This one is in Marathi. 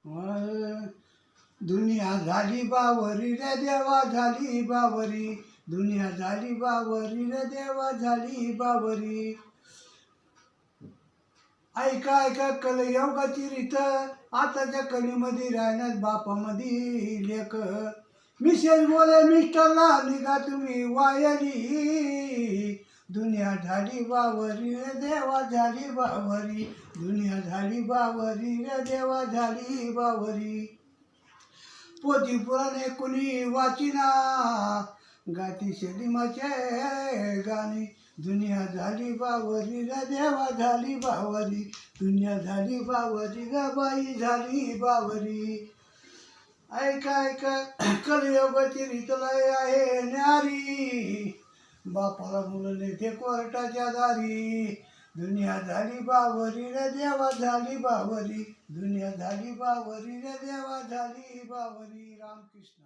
अं, दुनिया झाली बावरी रे देवा झाली बावरी, दुनिया झाली बावरी रे देवा झाली बावरी. ऐका ऐका कलयुगाची रीत, आताच्या कलीमध्ये राहण्यात बापामध्ये लेख. मिसेस बोले मिस्टरला निघा तुम्ही वायली, दुनिया झाली बावरी रे देवा झाली बावरी, दुनिया झाली बावरी रे देवा झाली बावरी. पोथी पुराणे कुणी वाचिना, गाती शलिमाचे गाणी, दुनिया झाली बावरी ग देवा झाली बावरी, दुनिया झाली बावरी ग बाई झाली बावरी. ऐका ऐका कलियुगाची रीतलय आहे न्यारी, बापाला मुलं नेते कोर्टाच्या दारी, दुनिया झाली बावरी रे देवा झाली बावरी, दुनिया झाली बावरी रे देवा झाली बावरी. रामकृष्ण.